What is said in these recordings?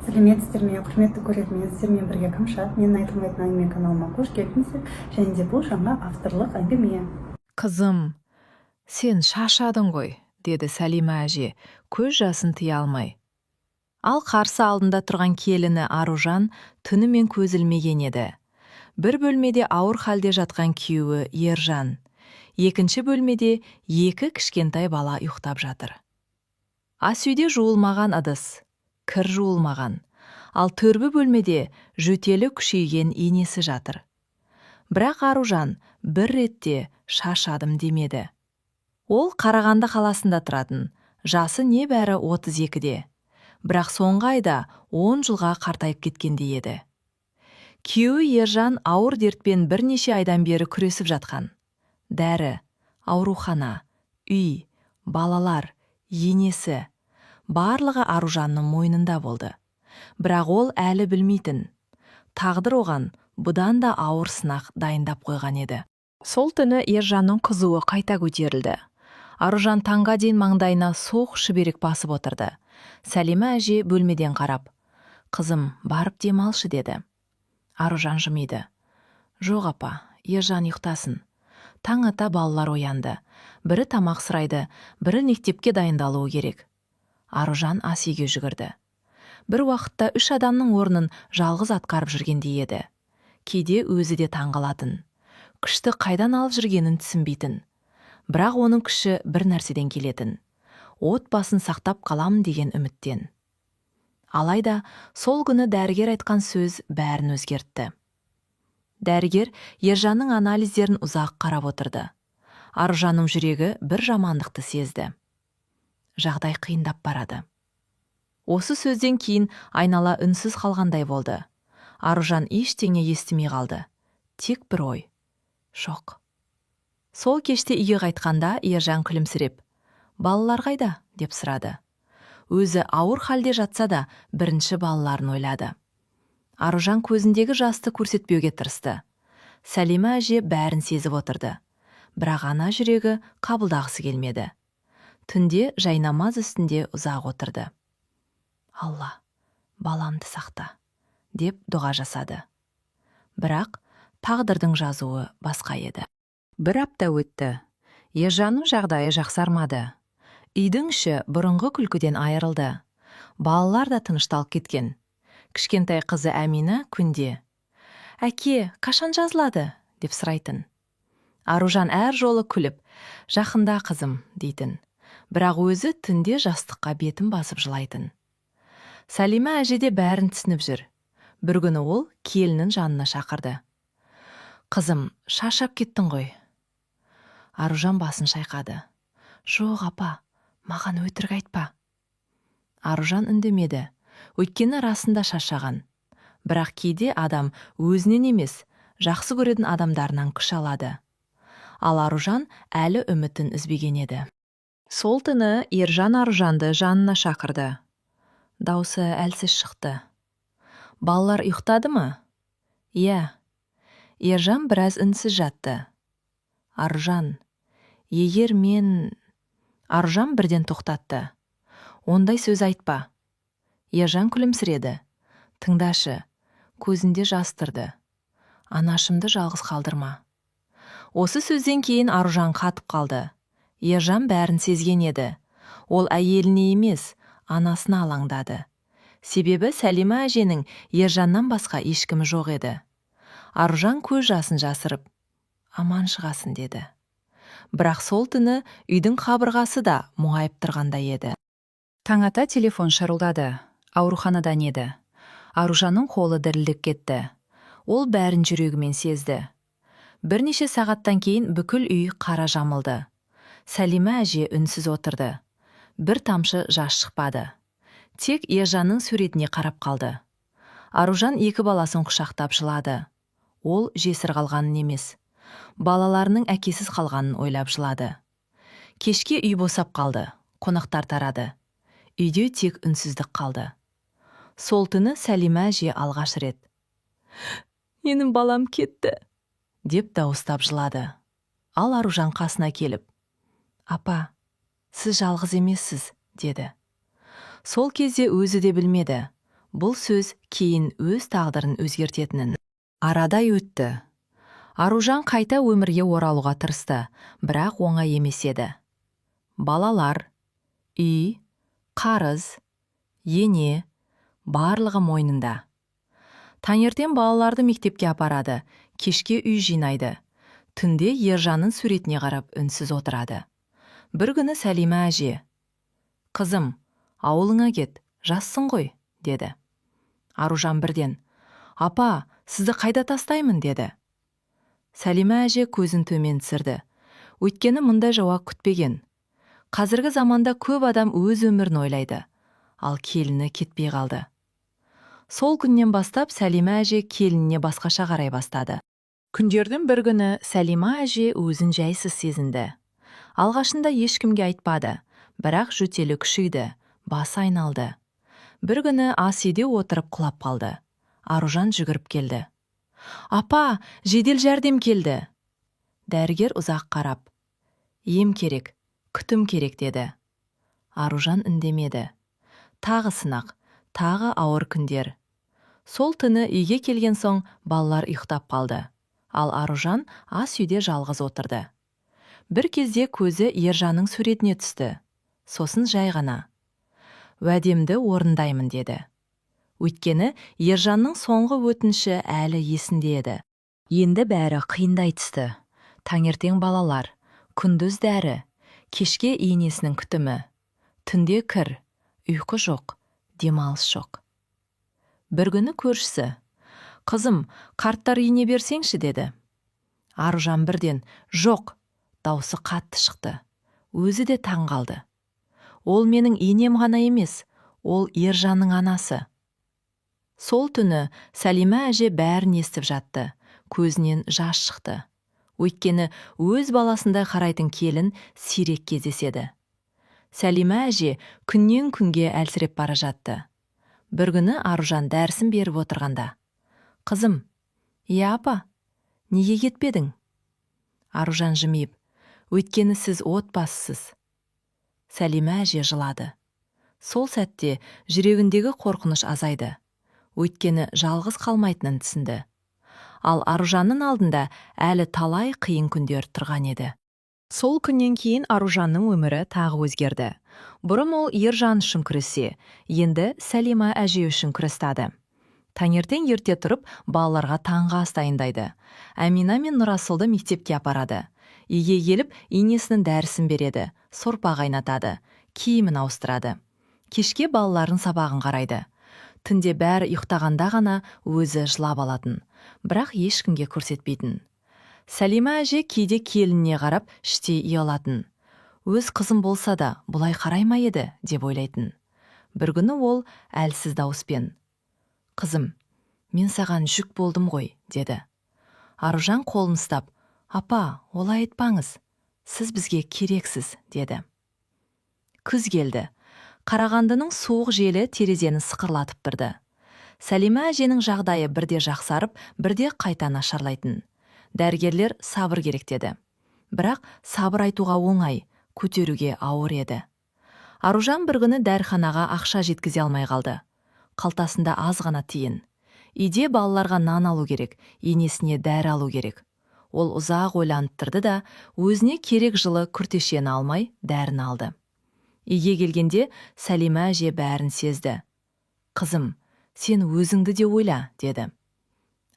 Сәлеметсіздер ме, құрметті көрермен, сіздермен бірге Камшат. Менің айтылмайтын әңгіме каналыма қош келдіңіздер. Және де бұл жаңа авторлық әңгіме. Қызым, сен шашадың ғой, деді Сәлима әже, көз жасын тыя алмай. Ал қарсы алдында тұрған келіні Аружан түнімен көз ілмеген еді. Бір бөлмеде ауыр халде жатқан күйеуі Ержан. Екінші бөлмеде екі кішкентай бала ұйықтап жатыр. Ас үйде жуылмаған ыдыс, кір жуылмаған. Ал төргі бөлмеде жөтелі күшейген енесі жатыр. Бірақ Аружан бір ретте шашадым демеді. Ол Қарағанды қаласында тұратын, жасы небәрі 32-де. Бірақ соңғы айда 10 жылға қартайып кеткендей еді. Күйеуі Ержан ауыр дертпен бірнеше айдан бері күресіп жатқан. Дәрі, аурухана, үй, балалар, енесі, барлығы Аружанның мойнында болды. Бірақ ол әлі білмейтін. Тағдыр оған бұдан да ауыр сынақ дайындап қойған еді. Сол түні Ержанның қызуы қайта көтерілді. Аружан таңға дейін маңдайына соқ шүберек басып отырды. Сәлима әже бөлмеден қарап, «Қызым, барып демалшы» деді. Аружан жымиды. «Жоқ апа, Ержан ұйықтасын». Таң ата балалар оянды. Бірі тамақ сұрайды, бірі мектепке дайындалуы керек. Аружан ас үйге жүгірді. Бір уақытта 3 адамның орнын жалғыз атқарып жүргендей еді. Кейде өзі де таңғалатын. Күшті қайдан алып жүргенін түсінбейтін. Бірақ оның күші бір нәрседен келетін. Отбасын сақтап қалам деген үміттен. Алайда сол күні дәрігер айтқан сөз бәрін өзгертті. Дәрігер Ержанның анализдерін ұзақ қарап отырды. Аружанның жүрегі бір жамандықты сезді. Жағдай қиындап барады. Осы сөзден кейін айнала үнсіз қалғандай болды. Аружан ештеңе естімей қалды. Тек бір ой. Шоқ. Сол кеште үйге қайтқанда Ержан күлімсіреп, «Балалар қайда?» деп сұрады. Өзі ауыр халде жатса да бірінші балаларын ойлады. Аружан көзіндегі жасты көрсетпеуге тырысты. Сәлима әже бәрін сезіп отырды. Бірақ ана жүрегі қабылдағысы келмеді. Түнде жайнамаз үстінде ұзақ отырды. «Алла, баламды сақта», деп дұға жасады. Бірақ тағдырдың жазуы басқа еді. Бір апта өтті. Ержанның жағдайы жақсармады. Үйдің іші бұрынғы күлкіден айырылды. Балалар да тынышталып кеткен. Кішкентай қызы Әмина күнде, «Әке, қашан жазылады?» деп сұрайтын. Аружан әр жолы күліп, «Жақында қызым» дейтін. Бірақ өзі түнде жастыққа бетін басып жылайтын. Сәлима әже де бәрін түсініп жүр. Бір күні ол келінін жанына шақырды. «Қызым, шаршап кеттің ғой». Аружан басын шайқады. «Жоқ апа, маған өтірік айтпа». Аружан үндемеді. Өйткені расында шаршаған. Бірақ кейде адам өзінен емес, жақсы көретін адамдарынан күш алады. Ал Аружан әлі үмітін үзбеген еді. Сол түні Ержан Аружанды жанына шақырды. Даусы әлсіз шықты. «Балалар ұйықтады ма?» «Иә». Ержан біраз үнсіз жатты. «Аружан, егер мен...» Аружан бірден тоқтатты. «Ондай сөз айтпа». Ержан күлімсіреді. «Тыңдашы», көзінде жас тұрды. «Анашымды жалғыз қалдырма». Осы сөзден кейін Аружан қатып қалды. Ержан бәрін сезген еді. Ол әйеліне емес, анасына алаңдады. Себебі Сәлима әженің Ержаннан басқа ешкімі жоқ еді. Аружан көз жасын жасырып, «Аман шығасын» деді. Бірақ сол түні үйдің қабырғасы да мұңайып тұрғандай еді. Таң ата телефон шырылдады. Ауруханадан еді. Аружанның қолы дірілдеп кетті. Ол бәрін жүрегімен сезді. Бірнеше сағаттан кейін бүкіл үй қара жамылды. Сәлима әже үнсіз отырды. Бір тамшы жас шықпады. Тек Ержанның суретіне қарап қалды. Аружан екі баласын құшақтап жылады. Ол жесір қалғанын емес, балаларының әкесіз қалғанын ойлап жылады. Кешке үй босап қалды. Қонақтар тарады. Үйде тек үнсіздік қалды. Сол түні Сәлима әже алғаш рет, «Менің балам кетті», деп дауыстап жылады. Ал Аружан қасына келіп, «Апа, сіз жалғыз емессіз», деді. Сол кезде өзі де білмеді. Бұл сөз кейін өз тағдырын өзгертетінін. Арадай өтті. Аружан қайта өмірге оралуға тырысты, бірақ оңай емес еді. Балалар, үй, қарыз, ене, барлығы мойнында. Таңертең балаларды мектепке апарады, кешке үй жинайды. Түнде Ержанның суретіне қарап үнсіз отырады. Бір күні Сәлима әже: «Қызым, ауылыңа кет, жассың ғой», деді. Аружан бірден: «Апа, сізді қайда тастаймын?» деді. Сәлима әже көзін төмен түсірді. Өйткені мұндай жауап күтпеген. Қазіргі заманда көп адам өз өмірін ойлайды, ал келіні кетпей қалды. Сол күннен бастап Сәлима әже келініне басқаша қарай бастады. Күндердің бір күні Сәлима әже өзін жайсыз сезінді. Алғашында ешкімге айтпады, бірақ жөтелі күшейді, басы айналды. Бір күні ас үйде отырып құлап қалды. Аружан жүгіріп келді. «Апа, жедел жәрдем келді». Дәрігер ұзақ қарап: «Ем керек, күтім керек», деді. Аружан үндемеді. Тағы сынақ, тағы ауыр күндер. Сол түні үйге келген соң балалар ұйықтап қалды. Ал Аружан ас үйде жалғыз отырды. Бір кезде көзі Ержанның суретіне түсті. Сосын жай ғана: «Уәдемді орындаймын», деді. Өйткені Ержанның соңғы өтініші әлі есінде еді. Енді бәрі қиындай түсті. Таңертең балалар, күндіз дәрі, кешке енесінің күтімі. Түнде кір, ұйқы жоқ, демалыс жоқ. Бір күні көршісі: «Қызым, қарттар үйіне берсеңші», деді. Аружан бірден: «Жоқ», даусы қатты шықты. Өзі де таң қалды. «Ол менің енем ғана емес, ол Ержанның анасы». Сол түні Сәлима әже бәрін естіп жатты. Көзінен жас шықты. Өйткені өз баласындай қарайтын келін сирек кездеседі. Сәлима әже күннен күнге әлсіреп бара жатты. Бір күні Аружан дәрісін беріп отырғанда: «Қызым, иә апа, неге кетпедің?» Аружан жымиып: «Өйткені сіз отбасысыз». Сәлима әже жылады. Сол сәтте жүрегіндегі қорқыныш азайды. Өйткені жалғыз қалмайтынын түсінді. Ал Аружанның алдында әлі талай қиын күндер тұрған еді. Сол күннен кейін Аружанның өмірі тағы өзгерді. Бұрын ол Ержан үшін күрессе, енді Сәлима әже үшін күрестады. Таңертең ерте тұрып, балаларға таңғы ас дайындайды. Әмина мен Нұрасылды мектепке апарады. Үйге келіп, енесінің дәрісін береді, сорпа қайнатады, киімін ауыстырады. Кешке балалардың сабағын қарайды. Түнде бәрі ұйықтағанда ғана өзі жылап алатын, бірақ ешкімге көрсетпейтін. Сәлима әже кейде келініне қарап іштей ұялатын. Өз қызым болса да бұлай қарай ма еді деп ойлайтын. Бір күні ол әлсіз дауыспен: «Қызым, мен саған жүк болдым ғой», деді. Аружан қолын ұстап: «Апа, олай айтпаңыз, сіз бізге керексіз», деді. Күз келді. Қарағандының суық желі терезені сықырлатып тұрды. Сәлима әженің жағдайы бірде жақсарып, бірде қайта нашарлайтын. Дәрігерлер сабыр керек деді. Бірақ сабыр айтуға оңай, көтеруге ауыр еді. Аружан бір күні дәріханаға ақша жеткізе алмай қалды. Қалтасында аз ғана тиын. Үйде балаларға нан алу керек, енесіне дәрі алу керек. Ол ұзақ ойланып тұрды да, өзіне керек жылы күртешені алмай дәріні алды. Үйге келгенде Сәлима әже бәрін сезді. «Қызым, сен өзіңді де ойла», деді.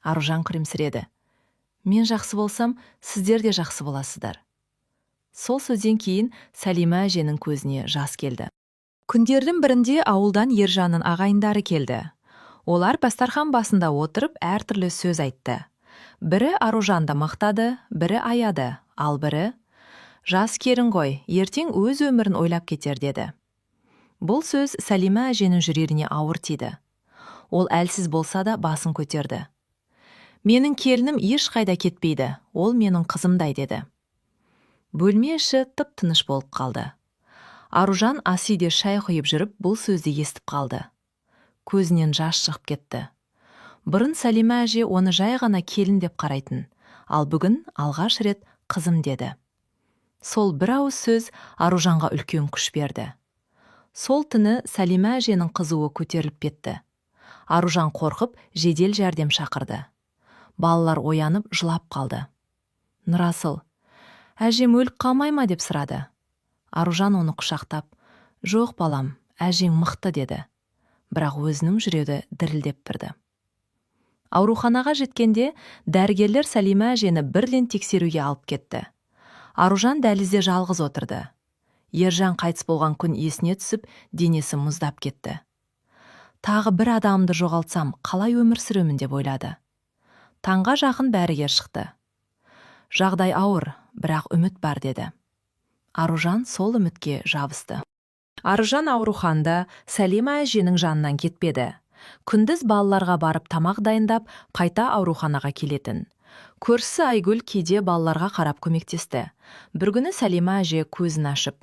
Аружан күлімсіреді. «Мен жақсы болсам, сіздер де жақсы боласыздар». Сол сөзден кейін Сәлима әженің көзіне жас келді. Күндердің бірінде ауылдан Ержанның ағайындары келді. Олар дастархан басында отырып әртүрлі сөз айтты. Бірі Аружанды мақтады, бірі аяды, ал бірі: «Жас керін ғой, ертең өз өмірін ойлап кетер», деді. Бұл сөз Сәлима әженің жүрегіне ауыр тиді. Ол әлсіз болса да басын көтерді. «Менің келінім ешқайда кетпейді, ол менің қызымдай», деді. Бөлме іші тып-тыныш болып қалды. Аружан ас үйде шай құйып жүріп, бұл сөзді естіп қалды. Көзінен жас шығып кетті. Бұрын Сәлима әже оны жай ғана келін деп қарайтын, ал бүгін алғаш рет қызым деді. Сол бір ауыз сөз Аружанға үлкен күш берді. Сол түні Сәлима әженің қызуы көтеріліп кетті. Аружан қорқып, жедел жәрдем шақырды. Балалар оянып, жылап қалды. Нұрасыл, әжем өліп қалмай ма деп сұрады. Аружан оны құшақтап, жоқ балам, әжең мықты деді. Бірақ өзінің жүрегі дірілдеп тұрды. Ауруханаға жеткенде дәрігерлер Сәлима әжені бірден тексеруге алып кетті. Аружан дәлізде жалғыз отырды. Ержан қайтыс болған күн есіне түсіп, денесі мұздап кетті. Тағы бір адамды жоғалтсам, қалай өмір сүремін деп ойлады. Таңға жақын бәрігер шықты. Жағдай ауыр, бірақ үміт бар деді. Аружан сол үмітке жабысты. Аружан ауруханда Сәлима әженің жанынан кетпеді. Күндіз балаларға барып тамақ дайындап, қайта ауруханаға келетін. Көршісі Айгүл кейде балаларға қарап көмектесті. Бір күні Сәлима әже көзін ашып,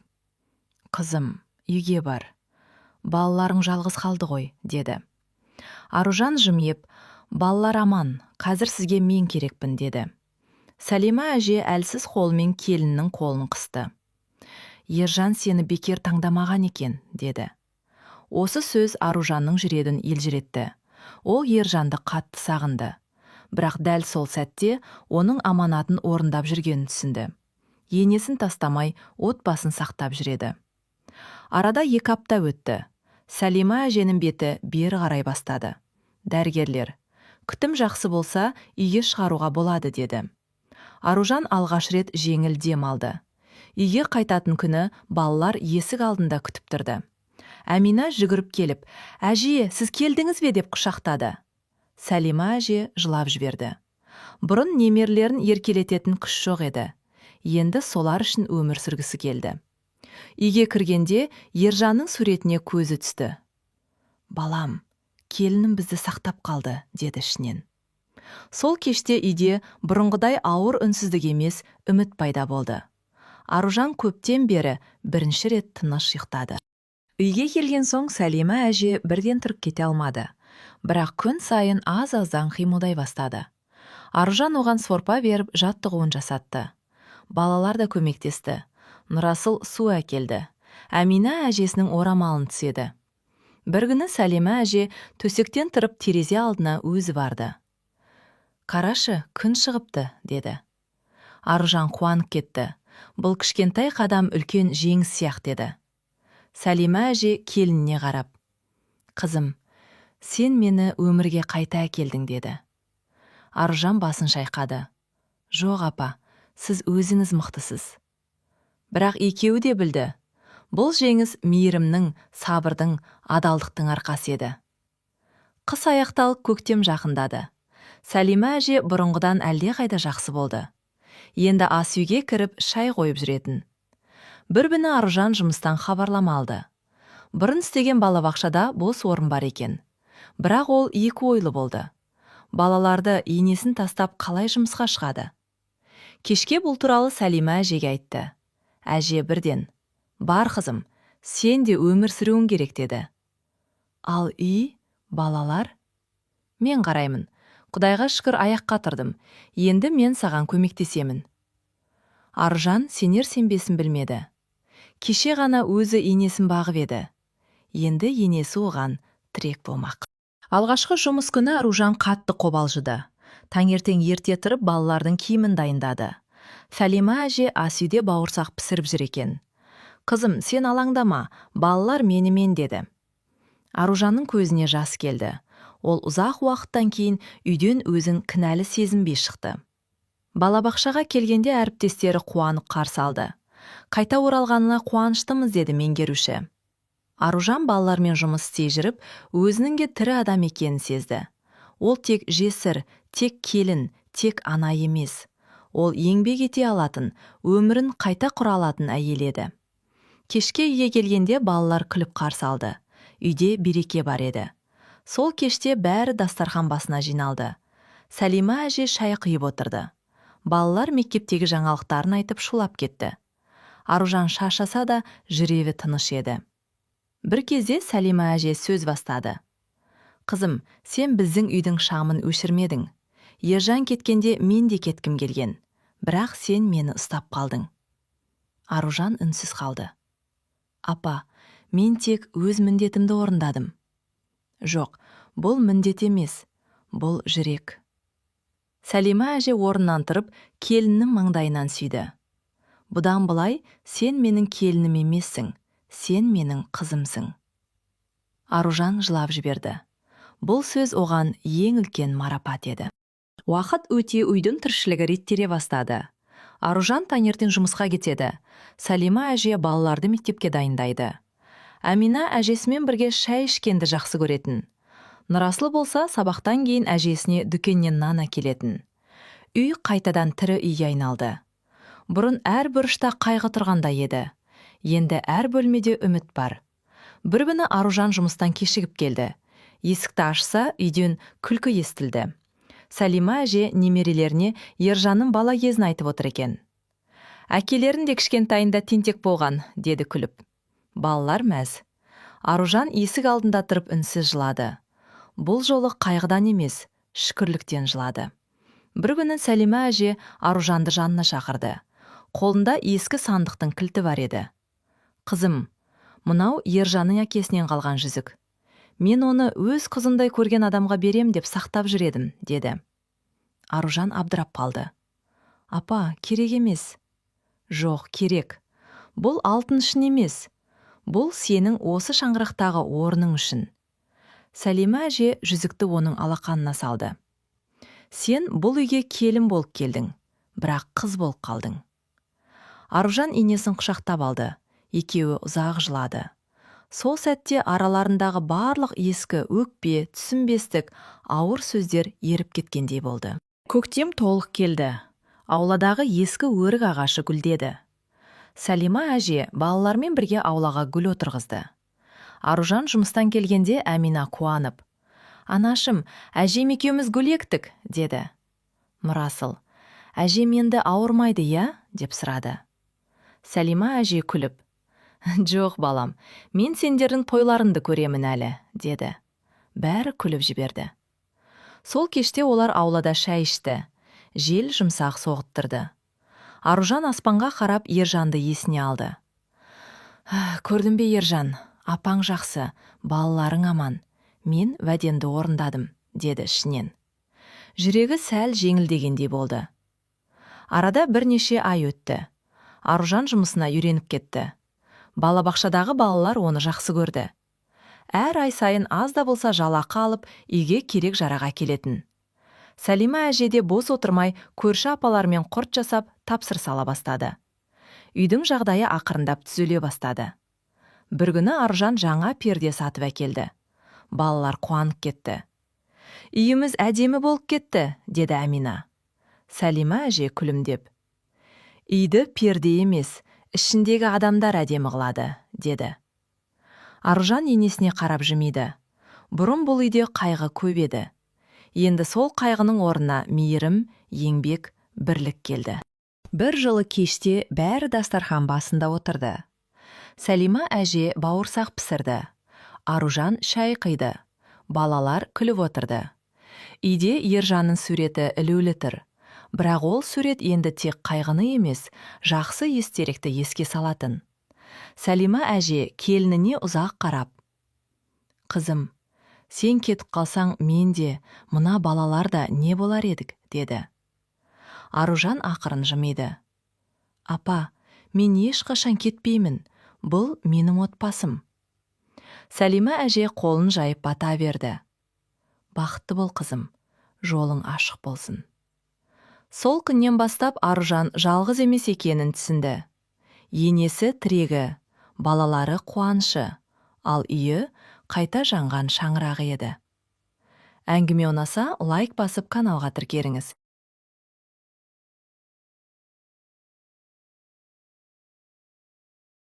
«Қызым, үйге бар. Балаларың жалғыз қалды ғой», деді. Аружан жымиып, «Балалар аман, қазір сізге мен керекпін», деді. Сәлима әже әлсіз қолымен келіннің қолын қысты. «Ержан сені бекер таңдамаған екен», деді. Осы сөз Аружанның жүрегін елжіретті. Ол Ержанды қатты сағынды. Бірақ дәл сол сәтте оның аманатын орындап жүргенін түсінді. Енесін тастамай, отбасын сақтап жүреді. Арада 2 апта өтті. Сәлима әженің беті бері қарай бастады. Дәрігерлер, күтім жақсы болса, үйге шығаруға болады, деді. Аружан алғаш рет жеңіл дем алды. Үйге қайтатын күні балалар есік алдында күтіп тұрды. Әмина жүгіріп келіп, «Әже, сіз келдіңіз бе?» деп құшақтады. Сәлима әже жылап жіберді. Бұрын немерлерін еркелететін күш жоқ еді. Енді солар үшін өмір сүргісі келді. Үйге кіргенде Ержанның суретіне көзі түсті. «Балам, келінім бізді сақтап қалды», деді ішінен. Сол кеште үйде бұрынғыдай ауыр үнсіздік емес, үміт пайда болды. Аружан көптен бері бірінші рет тыныш ұйықтады. Үйге келген соң Сәлима әже бірден тұрып кете алмады. Бірақ күн сайын аз-аздан қимылдай бастады. Аружан оған сорпа беріп жаттығуын жасатты. Балалар да көмектесті. Нұрасыл су әкелді. Әмина әжесінің орамалын түседі. Бір күні Сәлима әже төсектен тұрып терезе алдына өзі барды. «Қарашы, күн шығыпты», деді. Аружан қуанып кетті. Бұл кішкентай қадам үлкен жеңіс сияқты еді. Сәлима әже келініне қарап, «Қызым, сен мені өмірге қайта әкелдің», деді. Аружан басын шайқады. «Жоқ апа, сіз өзіңіз мықтысыз». Бірақ екеуі де білді. Бұл жеңіс мейірімнің, сабырдың, адалдықтың арқасы еді. Қыс аяқталып көктем жақындады. Сәлима әже бұрынғыдан әлдеқайда жақсы болды. Енді ас үйге кіріп шай қойып жүретін. Бір күні Аружан жұмыстан хабарлама алды. Бұрын істеген балабақшада бос орын бар екен. Бірақ ол 2 ойлы болды. Балаларды енесін тастап қалай жұмысқа шығады? Кешке бұл туралы Сәлима әжеге айтты. Әже бірден, «Бар қызым, сен де өмір сүруің керек», деді. Ал үй, балалар? Мен қараймын. Құдайға шүкір аяққа тұрдым. Енді мен саған көмектесемін. Аружан сенер-сенбесін білмеді. Кеше ғана өзі енесін бағып еді. Енді енесі оған тірек болмақ. Алғашқы жұмыс күні Аружан қатты қобалжыды. Таңертең ерте тұрып балалардың киімін дайындады. Сәлима әже ас үйде бауырсақ пісіріп жүр екен. «Қызым, сен алаңдама, балалар менімен», деді. Аружанның көзіне жас келді. Ол ұзақ уақыттан кейін үйден өзін кінәлі сезінбей шықты. Балабақшаға келгенде әріптестері қуанып қарсы алды. «Қайта оралғанына қуаныштымыз», деді меңгеруші. Аружан балалармен жұмыс істей жүріп, өзінің тірі адам екенін сезді. Ол тек жесір, тек келін, тек ана емес. Ол еңбек ете алатын, өмірін қайта құра алатын әйел еді. Кешке үйге келгенде балалар күліп қарсы алды. Үйде береке бар еді. Сол кеште бәрі дастархан басына жиналды. Сәлима әже шай құйып отырды. Балалар мектептегі жаңалықтарын айтып шулап кетті. Аружан шаршаса да жүрегі тыныш еді. Бір кезде Сәлима әже сөз бастады. «Қызым, сен біздің үйдің шамын өшірмедің. Ержан кеткенде мен де кеткім келген. Бірақ сен мені ұстап қалдың». Аружан үнсіз қалды. «Апа, мен тек өз міндетімді орындадым». «Жоқ, Бұл міндет емес, бұл жүрек. Сәлима әже орнынан тұрып, келіннің маңдайынан сүйді. Бұдан былай, сен менің келінім емессің, сен менің қызымсың. Аружан жылап жіберді. Бұл сөз оған ең үлкен марапат еді. Уақыт өте үйдің тіршілігі реттеле бастады. Аружан таңертең жұмысқа кетеді. Сәлима әже балаларды мектепке дайындайды. Әмина әжесімен бірге шай ішкенді жақсы көретін. Нұрасыл болса, сабақтан кейін әжесіне дүкеннен нан әкелетін. Үй қайтадан тірі үйге айналды. Бұрын әр бұрышта қайғы тұрғанда еді. Енді әр бөлмеде үміт бар. Бір күні Аружан жұмыстан кешігіп келді. Есікті ашса, үйден күлкі естілді. Сәлима әже немерелеріне Ержанның бала кезін айтып отыр екен. Әкелерін де кішкентайында тентек болған, деді күліп. Балалар мәз. Аружан есік алдында тұрып үнсіз жылады. Бұл жолы қайғыдан емес, шүкірліктен жылады. Бір күні Сәлима әже Аружанды жанына шақырды. Қолында ескі сандықтың кілті бар еді. Қызым, мынау Ержанның әкесінен қалған жүзік. Мен оны өз қызымдай көрген адамға берем деп сақтап жүредім, деді. Аружан абдырап қалды. Апа, керек емес. Жоқ, керек. Бұл алтын үшін емес. Бұл сенің осы шаңырақтағы орның үшін. Сәлима әже жүзікті оның алақанына салды. Сен бұл үйге келін болып келдің, бірақ қыз болып қалдың. Аружан енесін құшақтап алды. Екеуі ұзақ жылады. Сол сәтте араларындағы барлық ескі өкпе, түсінбестік, ауыр сөздер еріп кеткендей болды. Көктем толық келді. Ауладағы ескі өрік ағашы гүлдеді. Сәлима әже балалармен бірге аулаға гүл отырғызды. Аружан жұмыстан келгенде Әмина қуанып. Анашым, әжем екеуміз гүл ектік, деді. Нұрасыл, әжем енді ауырмайды, я? Деп сұрады. Сәлима әже күліп. Жоқ, балам, мен сендердің тойларыңды көремін әлі, деді. Бәрі күліп жіберді. Сол кеште олар аулада шай ішті. Жел жұмсақ соғыттырды. Аружан аспанға қарап Ержанды есіне алды. Көрдің бе, Ержан, апаң жақсы, балаларың аман. Мен уәдемді орындадым, деді ішінен. Жүрегі сәл жеңілдегендей болды. Арада бірнеше ай өтті. Аружан жұмысына үйреніп кетті. Балабақшадағы балалар оны жақсы көрді. Әр ай сайын аз да болса жалақы алып, үйге керек жараға келетін. Сәлима әже де бос отырмай, көрші апалармен құрт жасап, тапсырыс ала бастады. Үйдің жағдайы ақырындап түзеле бастады. Бір күні Аружан жаңа перде сатып әкелді. Балалар қуанып кетті. Үйіміз әдемі болып кетті, деді Әмина. Сәлима әже күлімдеп. Үйді перде емес, ішіндегі адамдар әдемі қылады, деді. Аружан енесіне қарап жымиды. Бұрын бұл үйде қайғы көп еді. Енді сол қайғының орнына мейірім, еңбек, бірлік келді. Бір жылы кеште бәрі дастархан басында отырды. Сәлима әже бауырсақ пісірді. Аружан шай қиды. Балалар күліп отырды. Үйде Ержанның суреті ілулі тұр. Бірақ ол сурет енді тек қайғыны емес, жақсы естелікті еске салатын. Сәлима әже келініне ұзақ қарап. Қызым, сен кетіп қалсаң мен де, мына балалар да не болар едік, деді. Аружан ақырын жымиды. Апа, мен ешқашан кетпеймін, бұл менің отбасым. Сәлима әже қолын жайып бата берді. Бақытты бол, қызым, жолың ашық болсын. Сол күннен бастап Аружан жалғыз емес екенін түсінді. Енесі тірегі, балалары қуанышы, ал үйі қайта жанған шаңырағы еді. Әңгіме ұнаса, лайк басып каналға тіркеліңіз.